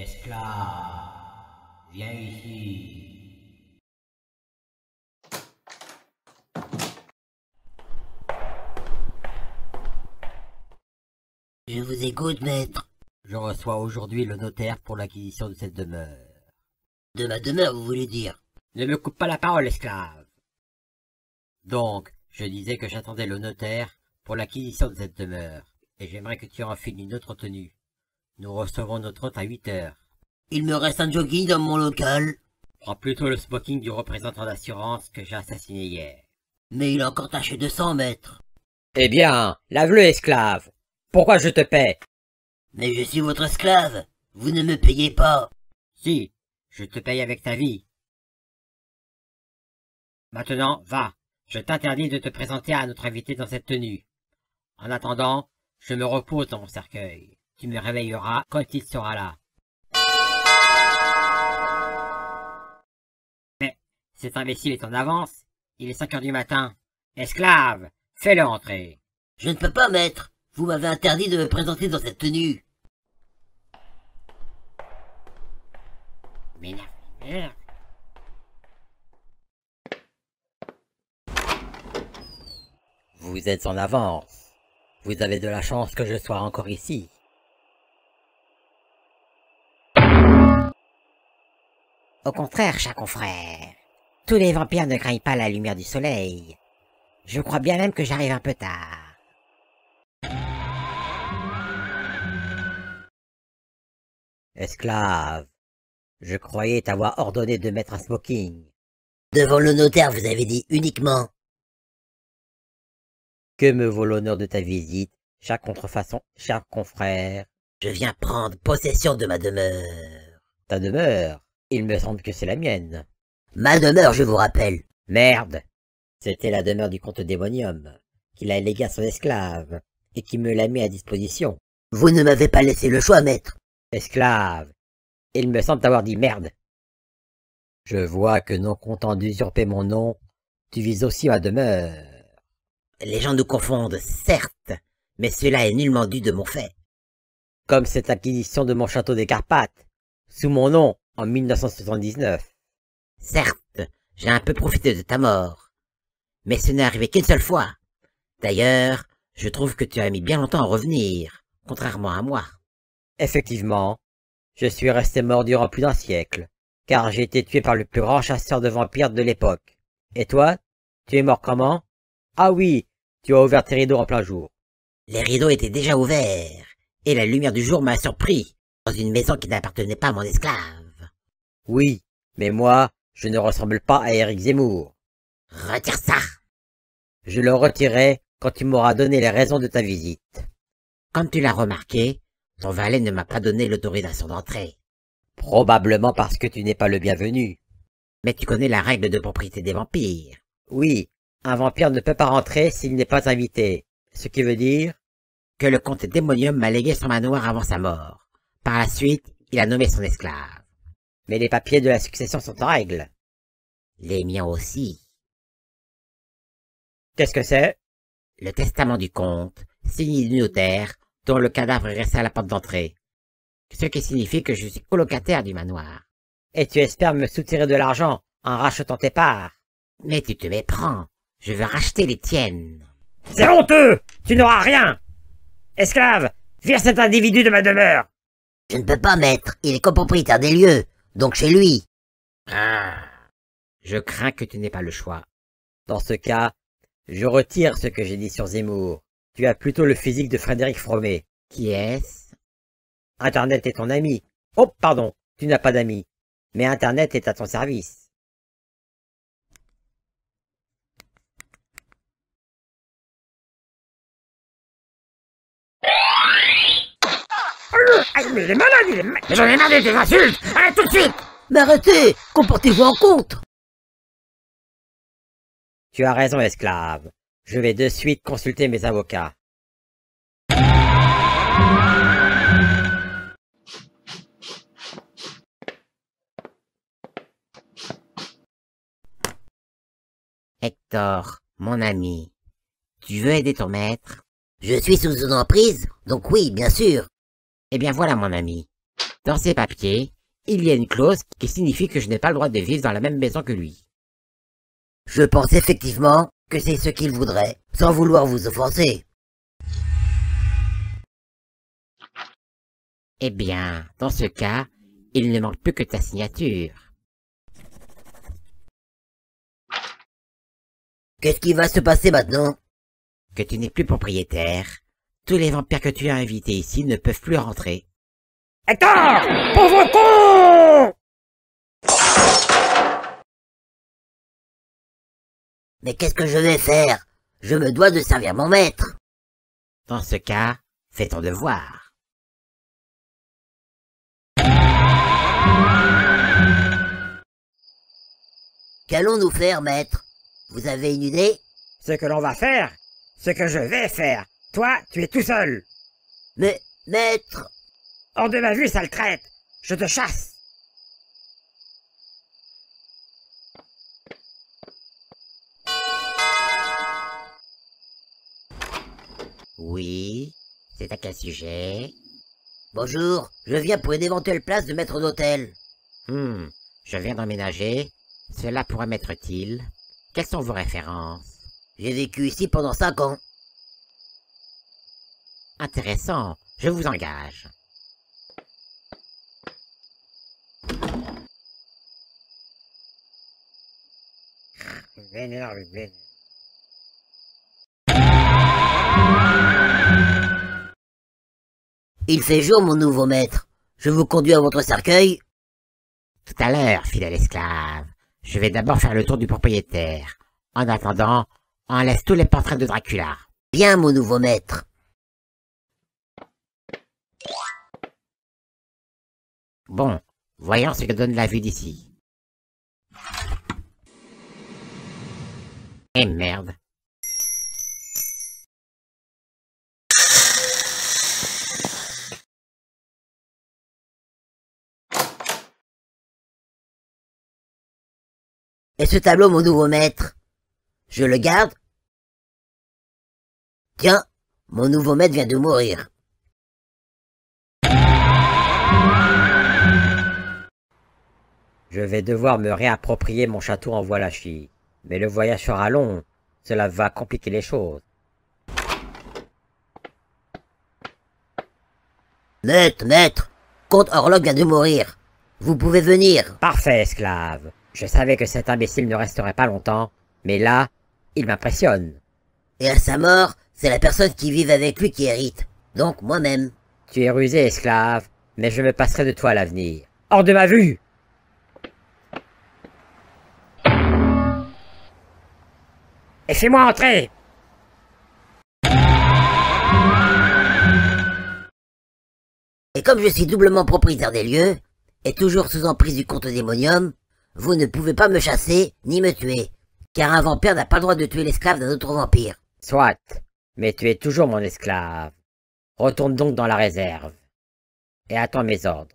Esclave, viens ici. Je vous écoute, maître. Je reçois aujourd'hui le notaire pour l'acquisition de cette demeure. De ma demeure, vous voulez dire? Ne me coupe pas la parole, esclave. Donc, je disais que j'attendais le notaire pour l'acquisition de cette demeure, et j'aimerais que tu enfiles une autre tenue. Nous recevons notre hôte à 8 heures. Il me reste un jogging dans mon local. Prends plutôt le smoking du représentant d'assurance que j'ai assassiné hier. Mais il a encore taché de sang, maître. Eh bien, lave-le, esclave. Pourquoi je te paie? Mais je suis votre esclave. Vous ne me payez pas. Si, je te paye avec ta vie. Maintenant, va. Je t'interdis de te présenter à notre invité dans cette tenue. En attendant, je me repose dans mon cercueil. Tu me réveilleras quand il sera là. Mais, cet imbécile est en avance. Il est 5 heures du matin. Esclave, fais-le entrer. Je ne peux pas, maître. Vous m'avez interdit de me présenter dans cette tenue. Merde. Vous êtes en avance. Vous avez de la chance que je sois encore ici. Au contraire, cher confrère. Tous les vampires ne craignent pas la lumière du soleil. Je crois bien même que j'arrive un peu tard. Esclave, je croyais t'avoir ordonné de mettre un smoking. Devant le notaire, vous avez dit uniquement. Que me vaut l'honneur de ta visite, cher contrefaçon, cher confrère? Je viens prendre possession de ma demeure. Ta demeure? Il me semble que c'est la mienne. Ma demeure, je vous rappelle. Merde! C'était la demeure du comte démonium, qu'il a légué à son esclave, et qui me l'a mis à disposition. Vous ne m'avez pas laissé le choix, maître. Esclave! Il me semble t'avoir dit merde. Je vois que non content d'usurper mon nom, tu vises aussi ma demeure. Les gens nous confondent, certes, mais cela est nullement dû de mon fait. Comme cette acquisition de mon château des Carpates, sous mon nom, en 1979. Certes, j'ai un peu profité de ta mort, mais ce n'est arrivé qu'une seule fois. D'ailleurs, je trouve que tu as mis bien longtemps à revenir, contrairement à moi. Effectivement, je suis resté mort durant plus d'un siècle, car j'ai été tué par le plus grand chasseur de vampires de l'époque. Et toi, tu es mort comment? Ah oui, tu as ouvert tes rideaux en plein jour. Les rideaux étaient déjà ouverts, et la lumière du jour m'a surpris, dans une maison qui n'appartenait pas à mon esclave. Oui, mais moi, je ne ressemble pas à Éric Zemmour. Retire ça! Je le retirerai quand tu m'auras donné les raisons de ta visite. Comme tu l'as remarqué, ton valet ne m'a pas donné l'autorisation d'entrer. Probablement parce que tu n'es pas le bienvenu. Mais tu connais la règle de propriété des vampires. Oui, un vampire ne peut pas rentrer s'il n'est pas invité, ce qui veut dire que le comte démonium m'a légué son manoir avant sa mort. Par la suite, il a nommé son esclave. Mais les papiers de la succession sont en règle. Les miens aussi. Qu'est-ce que c'est? Le testament du comte, signé du notaire, dont le cadavre est resté à la porte d'entrée. Ce qui signifie que je suis colocataire du manoir. Et tu espères me soutirer de l'argent en rachetant tes parts? Mais tu te méprends. Je veux racheter les tiennes. C'est honteux! Tu n'auras rien! Esclave, vire cet individu de ma demeure! Je ne peux pas, maître. Il est copropriétaire des lieux, donc chez lui. Ah. Je crains que tu n'aies pas le choix. Dans ce cas, je retire ce que j'ai dit sur Zemmour. Tu as plutôt le physique de Frédéric Fromet. Qui est-ce? Internet est ton ami. Oh, pardon, tu n'as pas d'amis. Mais Internet est à ton service. Mais il est malade, il est malade. Mais j'en ai marre de tes insultes. Arrête tout de suite. Mais arrêtez. Comportez-vous en compte. Tu as raison, esclave. Je vais de suite consulter mes avocats. Hector, mon ami, tu veux aider ton maître? Je suis sous une emprise, donc oui, bien sûr. Eh bien voilà, mon ami. Dans ces papiers, il y a une clause qui signifie que je n'ai pas le droit de vivre dans la même maison que lui. Je pense effectivement que c'est ce qu'il voudrait, sans vouloir vous offenser. Eh bien, dans ce cas, il ne manque plus que ta signature. Qu'est-ce qui va se passer maintenant? Que tu n'es plus propriétaire. Tous les vampires que tu as invités ici ne peuvent plus rentrer. Hector! Pauvre con! Mais qu'est-ce que je vais faire? Je me dois de servir mon maître. Dans ce cas, fais ton devoir. Qu'allons-nous faire, maître? Vous avez une idée? Ce que l'on va faire, ce que je vais faire. Toi, tu es tout seul. Mais, maître... Hors de ma vue, sale traite. Je te chasse. Oui, c'est à quel sujet? Bonjour, je viens pour une éventuelle place de maître d'hôtel. Je viens d'emménager. Cela pourrait m'être utile. Quelles sont vos références? J'ai vécu ici pendant 5 ans. Intéressant, je vous engage. Il fait jour, mon nouveau maître. Je vous conduis à votre cercueil. Tout à l'heure, fidèle esclave. Je vais d'abord faire le tour du propriétaire. En attendant, enlève tous les portraits de Dracula. Bien, mon nouveau maître. Bon, voyons ce que donne la vue d'ici. Eh merde. Et ce tableau, mon nouveau maître? Je le garde? Tiens, mon nouveau maître vient de mourir. Je vais devoir me réapproprier mon château en Wallachie. Mais le voyage sera long. Cela va compliquer les choses. Maître, Comte Orlok vient de mourir. Vous pouvez venir. Parfait, esclave. Je savais que cet imbécile ne resterait pas longtemps, mais là, il m'impressionne. Et à sa mort, c'est la personne qui vit avec lui qui hérite. Donc moi-même. Tu es rusé, esclave, mais je me passerai de toi à l'avenir. Hors de ma vue! Et fais-moi entrer! Et comme je suis doublement propriétaire des lieux, et toujours sous emprise du comte démonium, vous ne pouvez pas me chasser, ni me tuer, car un vampire n'a pas le droit de tuer l'esclave d'un autre vampire. Soit, mais tu es toujours mon esclave. Retourne donc dans la réserve, et attends mes ordres.